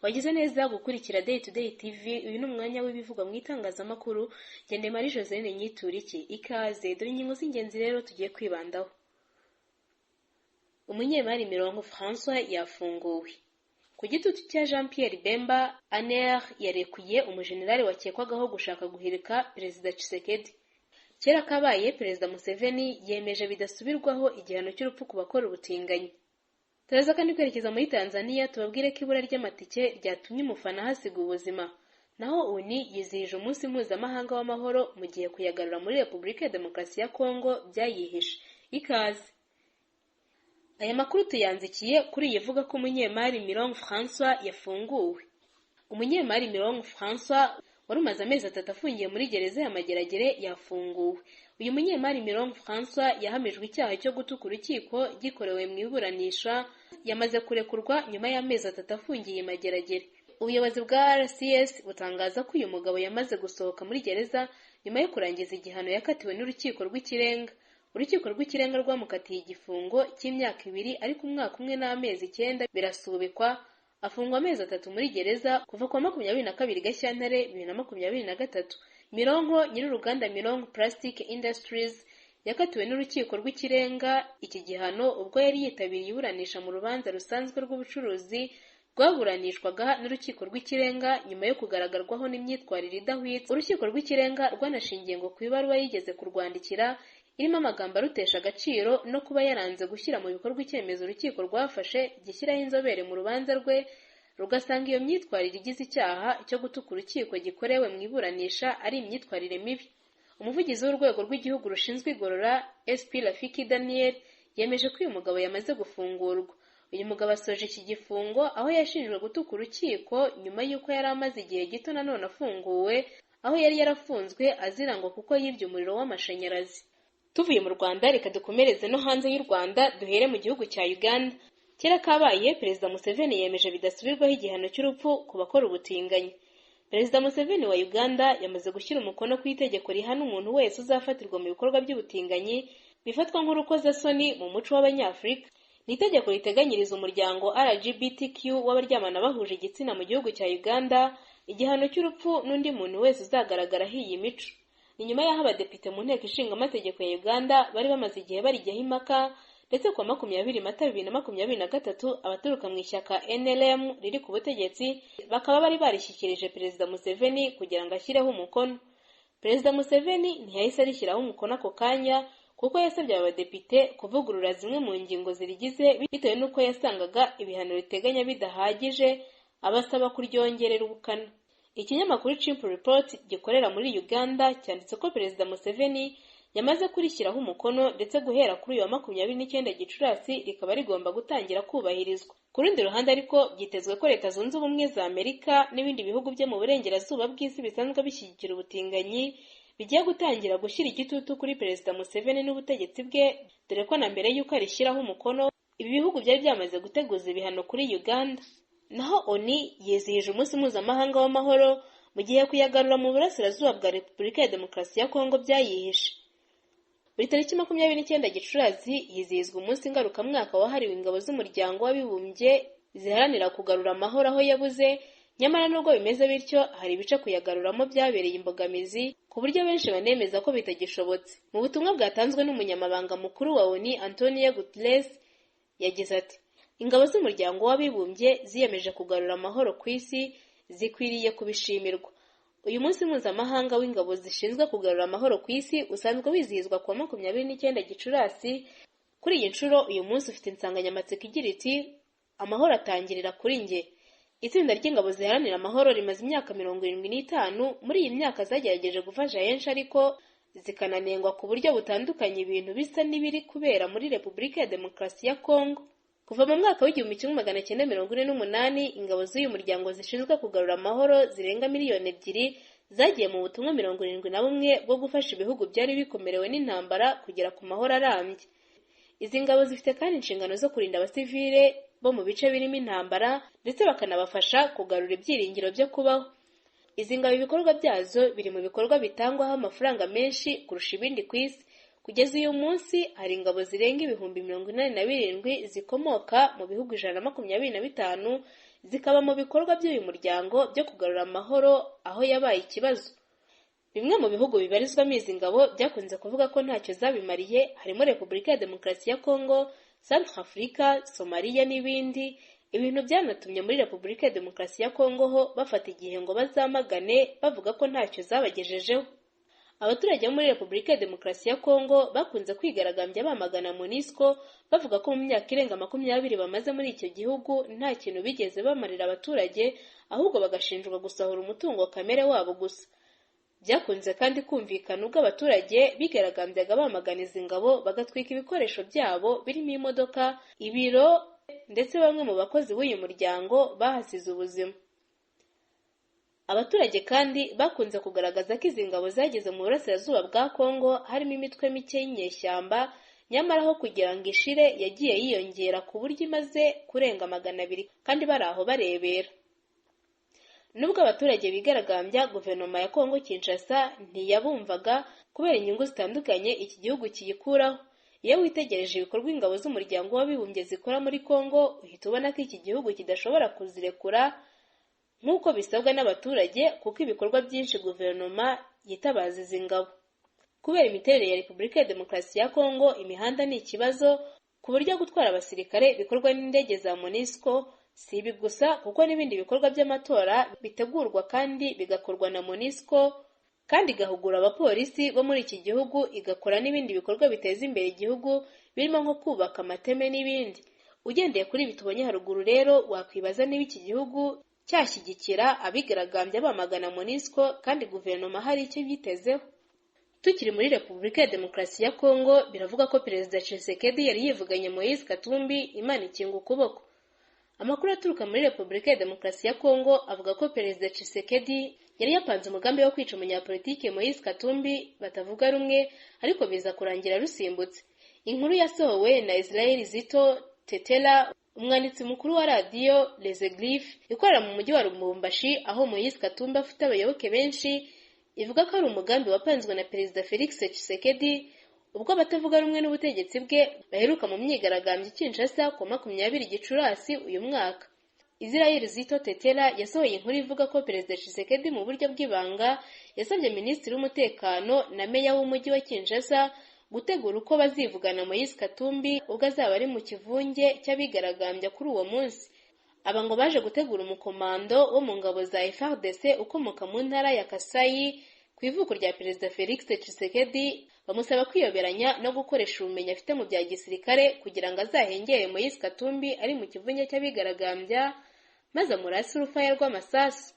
Wagize neza gukurikira Day to Day TV. Uyu ni umwanya w'ibivugwa mu itangazamakuru. Ngende Marie Joselyne Nyituriki. Ikaze dore ingingo z'ingenzi rero tugiye kwibandaho. Umunyemari Mironko François yafunguwe. Ku gitutu cya Jean Pierre Bemba, ANR yarekuye umujenerali wakekwagaho gushaka guhirika Perezida Tshisekedi. Kera kabaye Perezida Museveni yemeje bidasubirwaho igihano cy'urupfu ku bakora ubutinganyi. Turaza kandi kwerekeza muri Tanzania tubabwire ko ibura ry'amatike ryatumye umufana hasiga ubuzima. Naho UNI yizihije umunsi mpuzamahanga w'amahoro mu gihe kuyagarura muri Repubulika ya Demokarasi ya Kongo byayihishe. Ikaze. Aya makuru tuyanzikiye kuri ivuga ko umunyemari Mironko François yafunguwe. Umunyemari Mironko François wari umaze amezi 3 afungiye muri gereza ya Mageragere yafunguwe. Uyu munyemari Mironko François yahamijwe icyaha cyo gutuka urukiko gikorewe mu iburanisha, yamaze kurekurwa nyuma y'amezi 3 afungiye Mageragere. Ubuyobozi bwa RCS butangaza ko uyu mugabo yamaze gusohoka muri gereza nyuma yo kurangiza igihano yakatiwe n'urukiko rw'ikirenga. Urukiko rw'ikirenga rwamukatiye igifungo cy'imyaka 2 ariko umwaka umwe n'amezi 9 birasubikwa, afungwa amezi 3 muri gereza kuva ku 22 Gashyantare 2023. Mironko nyir'uruganda Mironko Plastic Industries yakatiwe n'urukiko rw'ikirenga iki gihano ubwo yari yitabiriye iburanisha mu rubanza rusanzwe rw'ubucuruzi rwaburanishwaga n'urukiko rw'ikirenga nyuma yo kugaragarwaho n'imyitwarire idahwitse. Urukiko rw'ikirenga rwanashingiye ngo ku ibaruwa yigeze kurwandikira irimo amagambo arutesha agaciro no kuba yaranze gushyira mu bikorwa icyemezo urukiko rwafashe gishyiraho inzobere mu rubanza rwe, rugasanga iyo myitwarire igize icyaha cyo gutuka urukiko gikorewe mu iburanisha ari imyitwarire mibi. Umuvugizi w'urwego rw'igihugu rushinzwe igorora SP Rafiki Daniel yemeje ko uyu mugabo yamaze gufungurwa. Uyu mugabo asoje iki gifungo aho yashinjwe gutuka urukiko nyuma y'uko yari amaze igihe gito nanone afunguwe, aho yari yarafunzwe azira ngo kuko yibye umuriro w'amashanyarazi. Tuvuye mu Rwanda reka dukomereze no hanze y'u Rwanda, duhere mu gihugu cya Uganda. Kera kabaye Perezida Museveni yemeje bidasubirwaho igihano cy'urupfu ku bakora ubutinganyi. Perezida Museveni wa Uganda yamaze gushyira umukono ku itegeko rihana umuntu wese uzafatirwa mu bikorwa by'ubutinganyi bifatwa nk'urukozasoni mu muco w'Abanyafurika. Ni itegeko riteganyiriza umuryango LGBTQ w'abaryamana bahuje igitsina mu gihugu cya Uganda igihano cy'urupfu n'undi muntu wese uzagaragaraho iyi mico. Ni nyuma y'aho abadepite mu nteko ishinga amategeko ya Uganda bari bamaze igihe barijyaho impaka, ndetse ku 20 Mata 2023 abaturuka mu ishyaka NRM riri ku butegetsi bakaba bari barishyikirije Perezida Museveni kugira ngo ashyireho umukono. Perezida Museveni ntiyahise arishyiraho umukono ako kanya kuko yasabye abadepite kuvugurura zimwe mu ngingo zirigize bitewe n'uko yasangaga ibihano biteganya bidahagije, abasaba kuryongerera ubukana. Ikinyamakuru Chimpu Report gikorera muri Uganda cyanditse ko Perezida Museveni yamaze kurishyiraho umukono ndetse guhera kuri uyu wa 29 Gicurasi rikaba rigomba gutangira kubahirizwa. Ku rundi ruhande ariko byitezwe ko Leta Zunze Ubumwe za Amerika n'ibindi bihugu byo mu burengerazuba bw'isi bisanzwe bishyigikira ubutinganyi bigiye gutangira gushyira igitutu kuri Perezida Museveni n'ubutegetsi bwe, dore ko na mbere y'uko arishyiraho umukono ibi bihugu byari byamaze guteguza ibihano kuri Uganda. Naho ONI yizihije umunsi mpuzamahanga w'amahoro mu gihe kuyagarura mu burasirazuba bwa Repubulika ya Demokarasi ya Kongo byayihishe. Buri tariki 29 Gicurasi yizihizwa umunsi ngarukamwaka wahariwe ingabo z'umuryango w'abibumbye ziharanira kugarura amahoro aho yabuze, nyamara nubwo bimeze bityo hari ibice kuyagaruramo byabereye imbogamizi ku buryo benshi banemeza ko bitagishobotse. Mu butumwa bwatanzwe n'umunyamabanga mukuru wa ONI Antonio Guterres yagize ati: ingabo z'umuryango w'abibumbye ziyemeje kugarura amahoro ku isi zikwiriye kubishimirwa. Uyu munsi mpuzamahanga w'ingabo zishinzwe kugarura amahoro ku isi usanzwe wizihizwa ku 29 Gicurasi. Kuri iyi nshuro uyu munsi ufite insanganyamatsiko igira iti amahoro atangirira kuri nge. Itsinda ry'ingabo ziharanira amahoro rimaze imyaka 75. Muri iyi myaka zagerageje gufasha henshi ariko zikananengwa ku buryo butandukanye ibintu bisa n'ibiri kubera muri Repubulika ya Demokarasi ya Kongo. Kuva mu mwaka w'1948 ingabo z'uyu muryango zishinzwe kugarura amahoro zirenga miliyoni 2 zagiye mu butumwa 71 bwo gufasha ibihugu byari bikomerewe n'intambara kugera ku mahoro arambye. Izi ngabo zifite kandi inshingano zo kurinda abasivile bo mu bice birimo intambara ndetse bakanabafasha kugarura ibyiringiro byo kubaho. Izi ngabo ibikorwa byazo biri mu bikorwa bitangwaho amafaranga menshi kurusha ibindi ku isi. Kugeza uyu munsi hari ingabo zirenga 87,000 zikomoka mu bihugu 125 zikaba mu bikorwa by'uyu muryango byo kugarura amahoro aho yabaye ikibazo. Bimwe mu bihugu bibarizwamo izi ngabo byakunze kuvuga ko ntacyo zabimariye harimo Repubulika ya Demokarasi ya Kongo, Centrafrica, Somalia n'ibindi. Ibintu byanatumye muri Repubulika ya Demokarasi ya Kongo ho bafata igihe ngo bazamagane bavuga ko ntacyo zabagejejeho. Abaturage bo muri Repubulika ya Demokarasi ya Kongo bakunze kwigaragambya bamagana MONUSCO bavuga ko mu myaka irenga 20 bamaze muri icyo gihugu nta kintu bigeze bamarira abaturage, ahubwo bagashinjwa gusahura umutungo kamere wabo gusa. Byakunze kandi kumvikana ubwo abaturage bigaragambyaga bamagana izi ngabo bagatwika ibikoresho byabo birimo imodoka, ibiro, ndetse bamwe mu bakozi b'uyu muryango bahasize ubuzima. Abaturage kandi bakunze kugaragaza ko izi ngabo zageze mu burasirazuba bwa Kongo harimo imitwe mike y'inyeshyamba, nyamara aho kugira ngo ishire yagiye yiyongera ku buryo imaze kurenga 200 kandi bari aho barebera. Nubwo abaturage bigaragambya, guverinoma ya Kongo Kinshasa ntiyabumvaga kubera inyungu zitandukanye iki gihugu kiyikuraho. Iyo witegereje ibikorwa ingabo z'umuryango w'abibumbye zikora muri Kongo, uhita ubona ko iki gihugu kidashobora kuzirekura nk'uko bisabwa n'abaturage, kuko ibikorwa byinshi guverinoma yitabaza izi ngabo. Kubera imiterere ya Repubulika ya Demokarasi ya Kongo, imihanda ni ikibazo, ku buryo gutwara abasirikare bikorwa n'indege za MONUSCO. Si ibi gusa, kuko n'ibindi bikorwa by'amatora bitegurwa kandi bigakorwa na MONUSCO, kandi igahugura abapolisi bo muri iki gihugu, igakora n'ibindi bikorwa biteza imbere igihugu birimo nko kubaka amateme n'ibindi. Ugendeye kuri ibi tubonye haruguru rero, wakwibaza niba iki gihugu cyashyigikira abigaragambya bamagana MONUSCO kandi guverinoma hari icyo byitezeho. Tukiri muri Repubulika ya Demokarasi ya Kongo, biravuga ko Perezida Tshisekedi yari yivuganye Moise Katumbi Imana ikinga ukuboko. Amakuru aturuka muri Repubulika ya Demokarasi ya Kongo avuga ko Perezida Tshisekedi yari yapanze umugambi wo kwica umunyapolitike Moise Katumbi batavuga rumwe, ariko biza kurangira rusimbutse. Inkuru yasohowe na Israel Zito Tetela, umwanditsi mukuru wa radio Les Griffes ikorera mu mujyi wa Lubumbashi, aho Moise Katumbi afite abayoboke benshi, ivuga ko ari umugambi wapanzwe na Perezida Felix Tshisekedi ubwo abatavuga rumwe n'ubutegetsi bwe baheruka mu myigaragambyo Kinshasa ku 20 Gicurasi uyu mwaka. Israel Zito Tetela yasohoye inkuru ivuga ko Perezida Tshisekedi mu buryo bw'ibanga yasabye Minisitiri w'Umutekano na Meya w'umujyi wa Kinshasa gutegura uko bazivugana Moise Katumbi ubwo azaba ari mu kivunge cy'abigaragambya kuri uwo munsi. Aba ngo baje gutegura umukomando wo mu ngabo za FARDC ukomoka mu ntara ya Kasai ku ivuko rya Perezida Felix Tshisekedi, bamusaba kwiyoberanya no gukoresha ubumenyi afite mu bya gisirikare kugira ngo azahengere Moise Katumbi ari mu kivunge cy'abigaragambya maze amurase urufaya rw'amasasu.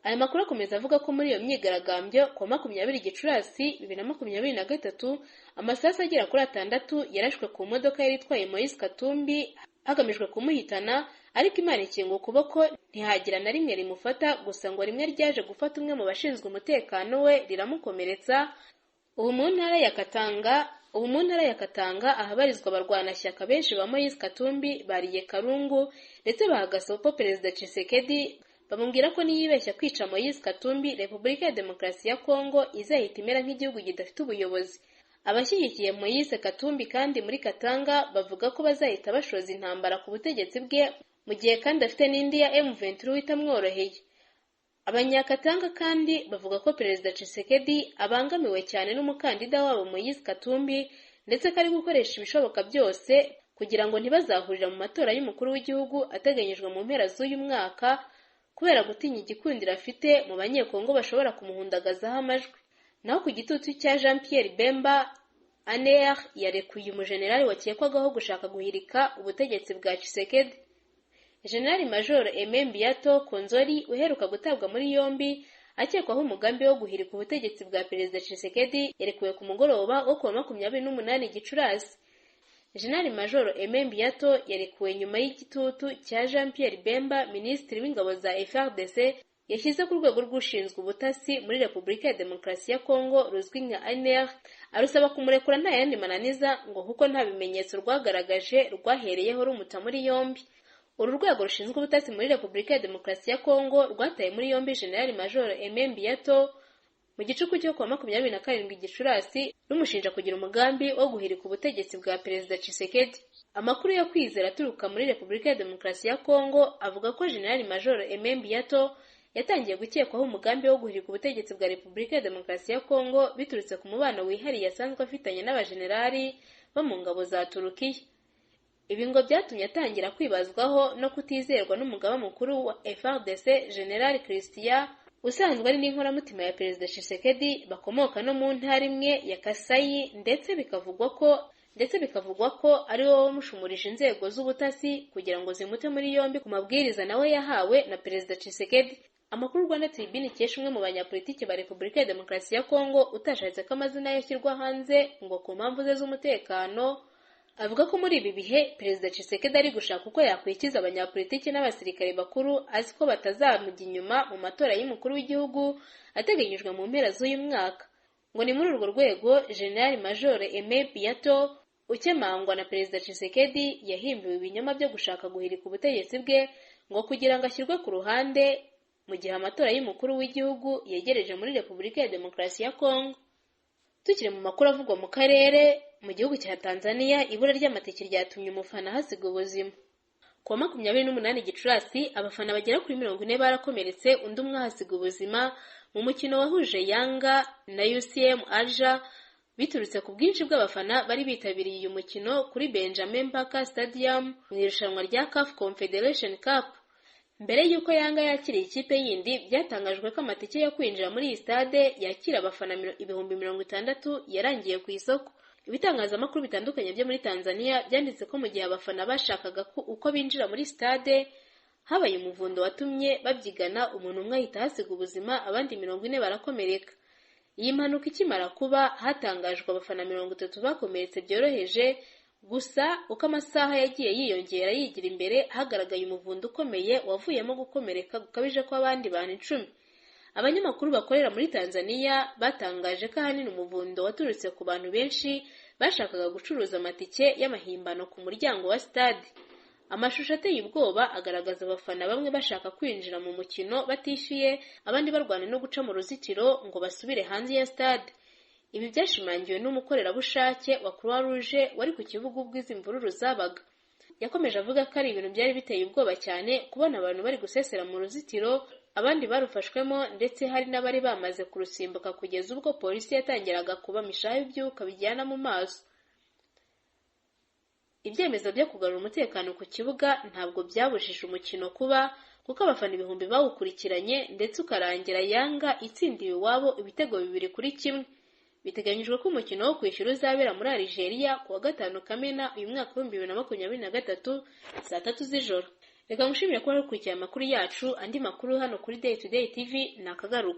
Aya makuru akomeza avuga ko muri iyo myigaragambyo ku 20 Gicurasi 2023 amasasu agera kuri 6 yarashwe ku modoka yari itwaye Moise Katumbi hagamijwe kumuhitana, ariko Imana ikinga ukuboko ntihagira na rimwe rimufata, gusa ngo rimwe ryaje gufata umwe mu bashinzwe umutekano we riramukomeretsa. Ubu mu ntara ya Katanga ahabarizwa abarwanashyaka benshi ba Moise Katumbi bariye Karungu ndetse bahagasopo Perezida Tshisekedi, bamubwira ko niyibeshya kwica Moise Katumbi Repubulika ya Demokarasi ya Kongo izahita imera nk'igihugu kidafite ubuyobozi. Abashyigikiye Moise Katumbi kandi muri Katanga bavuga ko bazahita bashoza intambara ku butegetsi bwe, mu gihe kandi afite n'indi ya M23 itamworoheye. Abanyakatanga kandi bavuga ko Perezida Tshisekedi abangamiwe cyane n'umukandida wabo Moise Katumbi, ndetse ko ari gukoresha ibishoboka byose kugira ngo ntibazahurira mu matora y'umukuru w'igihugu ateganyijwe mu mpera z'uyu mwaka, kubera gutinya igikundiro afite mu banyekongo bashobora kumuhundagazaho amajwi. Naho ku gitutu cya Jean Pierre Bemba, ANR yarekuye umujenerali wakekwagaho gushaka guhirika ubutegetsi bwa Tshisekedi. General Major Aimé Mbiato Konzori uheruka gutabwa muri yombi akekwaho umugambi wo guhirika ubutegetsi bwa Perezida Tshisekedi yarekuwe ku mugoroba wo ku 28 Gicurasi. General Major Aimé Mbiato yarekuwe nyuma y'igitutu cya Jean Pierre Bemba, Minisitiri w'ingabo za FARDC yashyize ku rwego rw'ushinzwe ubutasi muri Repubulika ya Demokarasi ya Kongo ruzwi nka ANR, arusaba kumurekura nta yandi mananiza ngo kuko nta bimenyetso rwagaragaje rwahereyeho rumuta muri yombi. Uru rwego rushinzwe ubutasi muri Repubulika ya Demokarasi ya Kongo rwataye muri yombi General Major Aimé Mbiato mu gicuku cyo ku 27 Gicurasi rumushinja kugira umugambi wo guhirika ubutegetsi bwa Perezida Tshisekedi. Amakuru yo kwizera aturuka muri Repubulika ya Demokarasi ya Kongo avuga ko General Major Aimé Biato yatangiye gukekwaho umugambi wo guhirika ubutegetsi bwa Repubulika ya Demokarasi ya Kongo biturutse ku mubano wihariye asanzwe afitanye n'abajenerali bo mu ngabo za Turukiya. Ibi ngo byatumye atangira kwibazwaho no kutizerwa n'umugaba mukuru wa FARDC General Christian usanzwe ari n'inkoramutima ya Perezida Tshisekedi, bakomoka no mu ntara imwe ya Kasai, ndetse bikavugwa ko ari wowe wamushumurije inzego z'ubutasi kugira ngo zimute muri yombi ku mabwiriza nawe yahawe na Perezida Tshisekedi. Amakuru Rwanda Tribune ikesha umwe mu banyapolitiki ba Repubulika ya Demokarasi ya Kongo utashatse ko amazina yashyirwa hanze ngo ku mpamvu ze z'umutekano, avuga ko muri ibi bihe Perezida Tshisekedi ari gushaka uko yakwikiza abanyapolitiki n'abasirikare bakuru azi ko batazamujya inyuma mu matora y'umukuru w'igihugu ateganyijwe mu mpera z'uyu mwaka. Ngo ni muri urwo rwego General Major Aimé Biato ukemangwa na Perezida Tshisekedi yahimbiwe ibinyoma byo gushaka guhirika ubutegetsi bwe ngo kugira ngo ashyirwe ku ruhande mu gihe amatora y'umukuru w'igihugu yegereje muri Repubulika ya Demokarasi ya Kongo. Tukiri mu makuru avugwa mu karere, mu gihugu cya Tanzania ibura ry'amatike ryatumye umufana hasiga ubuzima. Ku wa 28 Gicurasi abafana bagera kuri 40 barakomeretse, undi umwe ahasiga ubuzima mu mukino wahuje Yanga na UCM Alger biturutse ku bwinshi bw'abafana bari bitabiriye uyu mukino kuri Benjamin Mkapa Stadium mu irushanwa rya CAF Confederation Cup. Mbere y'uko Yanga yakiriye ikipe yindi, byatangajwe ko amatike yo kwinjira muri iyi stade yakira abafana 60,000 yarangiye ku isoko. Ibitangazamakuru bitandukanye byo muri Tanzania byanditse ko mu gihe abafana bashakaga uko binjira muri stade, habaye umuvundo watumye babyigana, umuntu umwe ahita hasiga ubuzima, abandi 40 barakomereka. Iyi mpanuka ikimara kuba, hatangajwe abafana 30 bakomeretse byoroheje, gusa uko amasaha yagiye yiyongera yigira imbere hagaragaye umuvundo ukomeye wavuyemo gukomereka gukabije kw'abandi bantu 10. Abanyamakuru bakorera muri Tanzania batangaje ko ahanini umuvundo waturutse ku bantu benshi bashakaga gucuruza amatike y'amahimbano ku muryango wa stade. Amashusho ateye ubwoba agaragaza abafana bamwe bashaka kwinjira mu mukino batishyuye, abandi barwana no guca mu ruzitiro ngo basubire hanze ya stade. Ibi byashimangiwe n'umukorerabushake wa Croix Rouge wari ku kibuga ubwo izi mvururu zabaga. Yakomeje avuga ko ari ibintu byari biteye ubwoba cyane kubona abantu bari gusesera mu ruzitiro, abandi barufashwemo, ndetse hari n'abari bamaze kurusimbuka kugeza ubwo polisi yatangiraga kubamishaho ibyuka bijyana mu maso. Ibyemezo byo kugarura umutekano ku kibuga ntabwo byabujije umukino kuba, kuko abafana ibihumbi bawukurikiranye ndetse ukarangira Yanga itsindiwe iwabo ibitego 2-1. Biteganyijwe ko umukino wo kwishyura uzabera muri Algeria ku wa 5 Kamena uyu mwaka wa 2023 saa 3 z'ijoro. Reka ngushimire ko wari ukurikiye amakuru yacu. Andi makuru hano kuri Day to Day TV nakagaruka.